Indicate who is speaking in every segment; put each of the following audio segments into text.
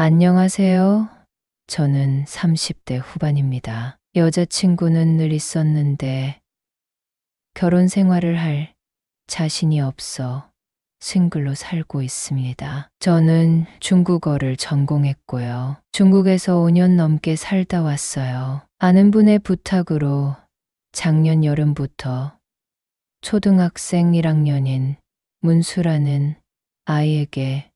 Speaker 1: 안녕하세요. 저는 30대 후반입니다. 여자친구는 늘 있었는데 결혼 생활을 할 자신이 없어 싱글로 살고 있습니다. 저는 중국어를 전공했고요. 중국에서 5년 넘게 살다 왔어요. 아는 분의 부탁으로 작년 여름부터 초등학생 1학년인 문수라는 아이에게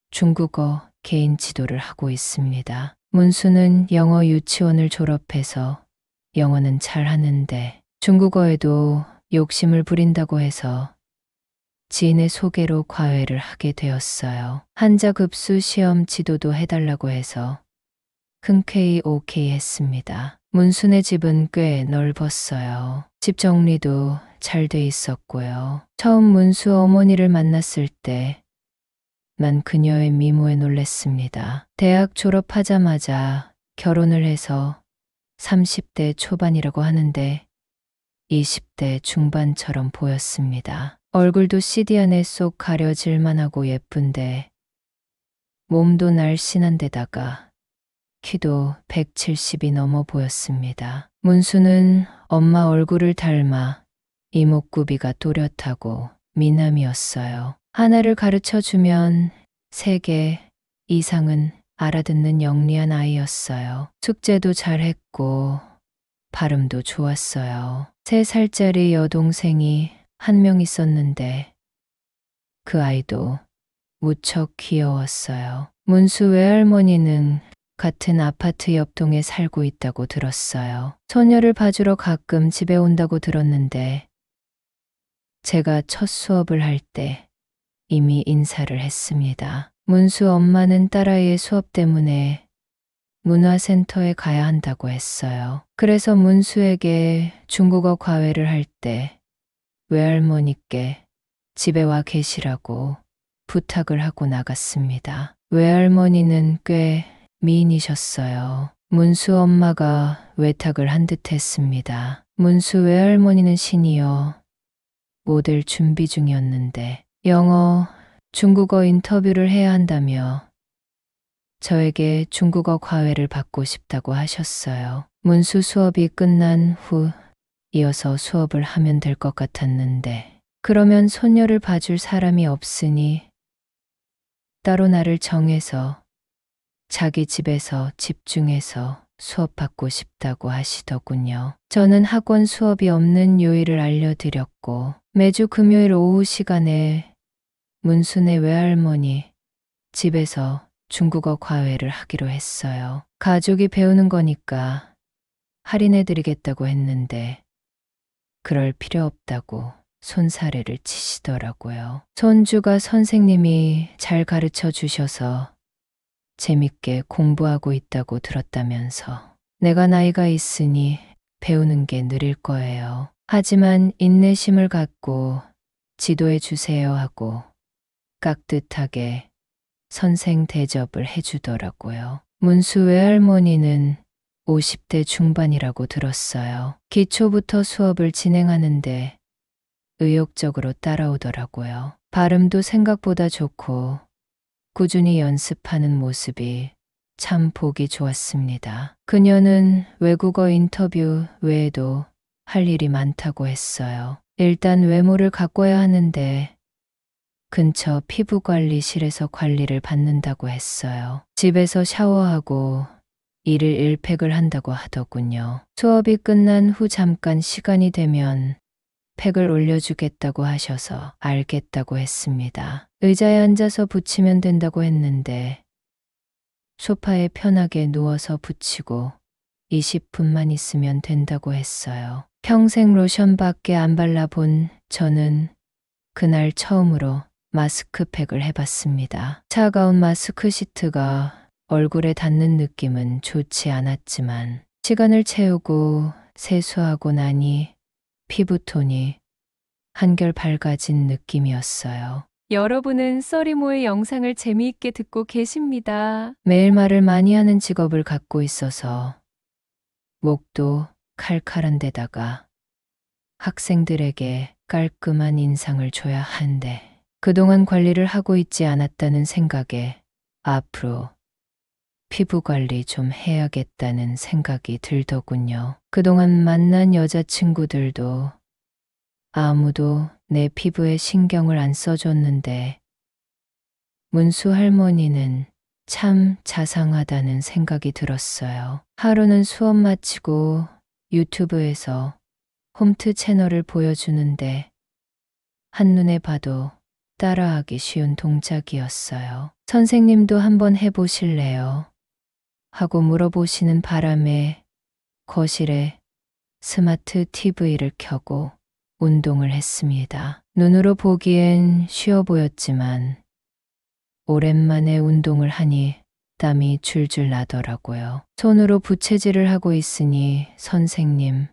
Speaker 1: 중국어 개인 지도를 하고 있습니다. 문수는 영어 유치원을 졸업해서 영어는 잘 하는데 중국어에도 욕심을 부린다고 해서 지인의 소개로 과외를 하게 되었어요. 한자 급수 시험 지도도 해달라고 해서 흔쾌히 오케이 했습니다. 문순의 집은 꽤 넓었어요. 집 정리도 잘 돼 있었고요. 처음 문수 어머니를 만났을 때 난 그녀의 미모에 놀랐습니다. 대학 졸업하자마자 결혼을 해서 30대 초반이라고 하는데 20대 중반처럼 보였습니다. 얼굴도 CD 안에 쏙 가려질만 하고 예쁜데 몸도 날씬한 데다가 키도 170이 넘어 보였습니다. 문수는 엄마 얼굴을 닮아 이목구비가 또렷하고 미남이었어요. 하나를 가르쳐 주면 3개 이상은 알아듣는 영리한 아이였어요. 숙제도 잘했고 발음도 좋았어요. 3살짜리 여동생이 한 명 있었는데 그 아이도 무척 귀여웠어요. 문수 외할머니는 같은 아파트 옆동에 살고 있다고 들었어요. 소녀를 봐주러 가끔 집에 온다고 들었는데 제가 첫 수업을 할 때 이미 인사를 했습니다. 문수 엄마는 딸아이의 수업 때문에 문화센터에 가야 한다고 했어요. 그래서 문수에게 중국어 과외를 할 때 외할머니께 집에 와 계시라고 부탁을 하고 나갔습니다. 외할머니는 꽤 미인이셨어요. 문수 엄마가 외탁을 한 듯 했습니다. 문수 외할머니는 시니어 모델 준비 중이었는데 영어, 중국어 인터뷰를 해야 한다며 저에게 중국어 과외를 받고 싶다고 하셨어요. 문수 수업이 끝난 후 이어서 수업을 하면 될 것 같았는데 그러면 손녀를 봐줄 사람이 없으니 따로 날을 정해서 자기 집에서 집중해서 수업 받고 싶다고 하시더군요. 저는 학원 수업이 없는 요일을 알려드렸고 매주 금요일 오후 시간에 문순의 외할머니 집에서 중국어 과외를 하기로 했어요. 가족이 배우는 거니까 할인해드리겠다고 했는데 그럴 필요 없다고 손사래를 치시더라고요. 손주가 선생님이 잘 가르쳐 주셔서 재밌게 공부하고 있다고 들었다면서 내가 나이가 있으니 배우는 게 느릴 거예요. 하지만 인내심을 갖고 지도해 주세요 하고 깍듯하게 선생 대접을 해주더라고요. 문수 외할머니는 50대 중반이라고 들었어요. 기초부터 수업을 진행하는데 의욕적으로 따라오더라고요. 발음도 생각보다 좋고 꾸준히 연습하는 모습이 참 보기 좋았습니다. 그녀는 외국어 인터뷰 외에도 할 일이 많다고 했어요. 일단 외모를 가꿔야 하는데 근처 피부관리실에서 관리를 받는다고 했어요. 집에서 샤워하고 일일 1팩을 한다고 하더군요. 수업이 끝난 후 잠깐 시간이 되면 팩을 올려주겠다고 하셔서 알겠다고 했습니다. 의자에 앉아서 붙이면 된다고 했는데 소파에 편하게 누워서 붙이고 20분만 있으면 된다고 했어요. 평생 로션밖에 안 발라본 저는 그날 처음으로 마스크팩을 해봤습니다. 차가운 마스크 시트가 얼굴에 닿는 느낌은 좋지 않았지만 시간을 채우고 세수하고 나니 피부톤이 한결 밝아진 느낌이었어요.
Speaker 2: 여러분은 써리모의 영상을 재미있게 듣고 계십니다.
Speaker 1: 매일 말을 많이 하는 직업을 갖고 있어서 목도 칼칼한 데다가 학생들에게 깔끔한 인상을 줘야 하는데 그동안 관리를 하고 있지 않았다는 생각에 앞으로 피부 관리 좀 해야겠다는 생각이 들더군요. 그동안 만난 여자친구들도 아무도 내 피부에 신경을 안 써줬는데 문수 할머니는 참 자상하다는 생각이 들었어요. 하루는 수업 마치고 유튜브에서 홈트 채널을 보여주는데 한눈에 봐도 따라하기 쉬운 동작이었어요. 선생님도 한번 해보실래요? 하고 물어보시는 바람에 거실에 스마트 TV를 켜고 운동을 했습니다. 눈으로 보기엔 쉬워 보였지만 오랜만에 운동을 하니 땀이 줄줄 나더라고요. 손으로 부채질을 하고 있으니 선생님,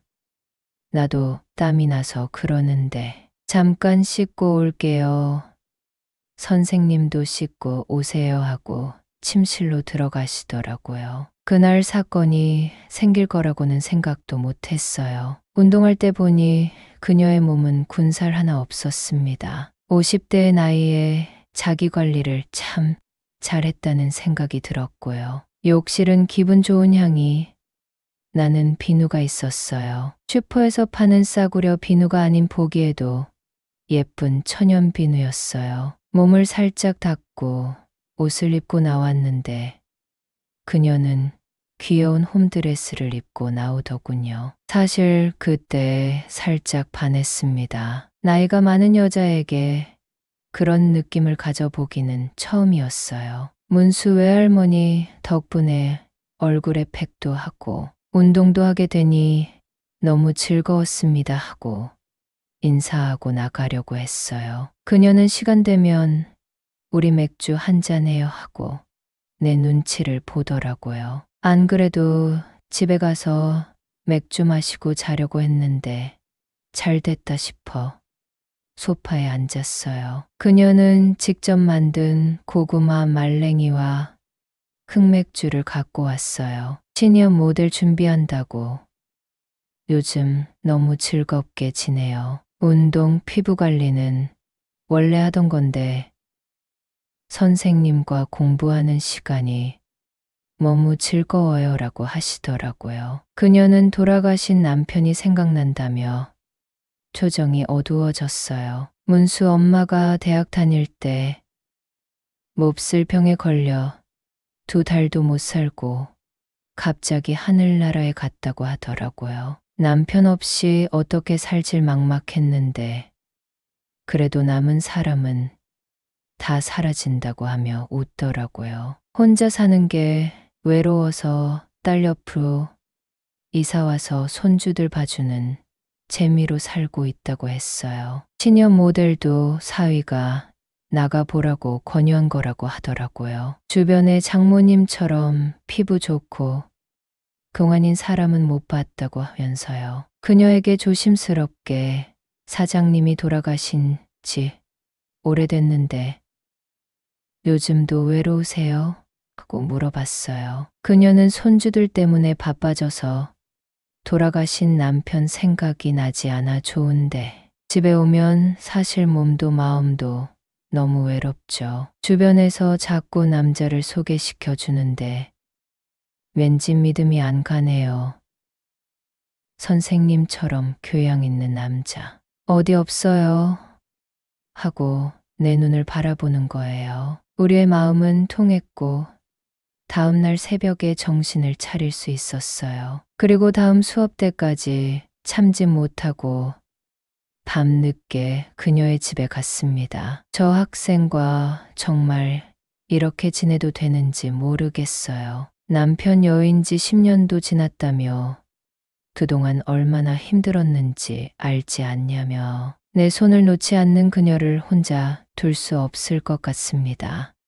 Speaker 1: 나도 땀이 나서 그러는데 잠깐 씻고 올게요. 선생님도 씻고 오세요 하고 침실로 들어가시더라고요. 그날 사건이 생길 거라고는 생각도 못했어요. 운동할 때 보니 그녀의 몸은 군살 하나 없었습니다. 50대의 나이에 자기 관리를 참 잘했다는 생각이 들었고요. 욕실은 기분 좋은 향이 나는 비누가 있었어요. 슈퍼에서 파는 싸구려 비누가 아닌 보기에도 예쁜 천연 비누였어요. 몸을 살짝 닦고 옷을 입고 나왔는데 그녀는 귀여운 홈드레스를 입고 나오더군요. 사실 그때 살짝 반했습니다. 나이가 많은 여자에게 그런 느낌을 가져보기는 처음이었어요. 문수 외할머니 덕분에 얼굴에 팩도 하고 운동도 하게 되니 너무 즐거웠습니다 하고 인사하고 나가려고 했어요. 그녀는 시간 되면 우리 맥주 한잔 해요 하고 내 눈치를 보더라고요. 안 그래도 집에 가서 맥주 마시고 자려고 했는데 잘 됐다 싶어 소파에 앉았어요. 그녀는 직접 만든 고구마 말랭이와 흑맥주를 갖고 왔어요. 시니어 모델 준비한다고 요즘 너무 즐겁게 지내요. 운동, 피부 관리는 원래 하던 건데 선생님과 공부하는 시간이 너무 즐거워요 라고 하시더라고요. 그녀는 돌아가신 남편이 생각난다며 표정이 어두워졌어요. 문수 엄마가 대학 다닐 때 몹쓸 병에 걸려 2달도 못 살고 갑자기 하늘나라에 갔다고 하더라고요. 남편 없이 어떻게 살질 막막했는데 그래도 남은 사람은 다 사라진다고 하며 웃더라고요. 혼자 사는 게 외로워서 딸 옆으로 이사와서 손주들 봐주는 재미로 살고 있다고 했어요. 시니어 모델도 사위가 나가보라고 권유한 거라고 하더라고요. 주변에 장모님처럼 피부 좋고 동안인 사람은 못 봤다고 하면서요. 그녀에게 조심스럽게 사장님이 돌아가신 지 오래됐는데 요즘도 외로우세요? 하고 물어봤어요. 그녀는 손주들 때문에 바빠져서 돌아가신 남편 생각이 나지 않아 좋은데 집에 오면 사실 몸도 마음도 너무 외롭죠. 주변에서 자꾸 남자를 소개시켜 주는데 왠지 믿음이 안 가네요. 선생님처럼 교양 있는 남자. 어디 없어요? 하고 내 눈을 바라보는 거예요. 우리의 마음은 통했고 다음 날 새벽에 정신을 차릴 수 있었어요. 그리고 다음 수업 때까지 참지 못하고 밤늦게 그녀의 집에 갔습니다. 저 학생과 정말 이렇게 지내도 되는지 모르겠어요. 남편 여인 지 10년도 지났다며 그동안 얼마나 힘들었는지 알지 않냐며 내 손을 놓지 않는 그녀를 혼자 둘 수 없을 것 같습니다.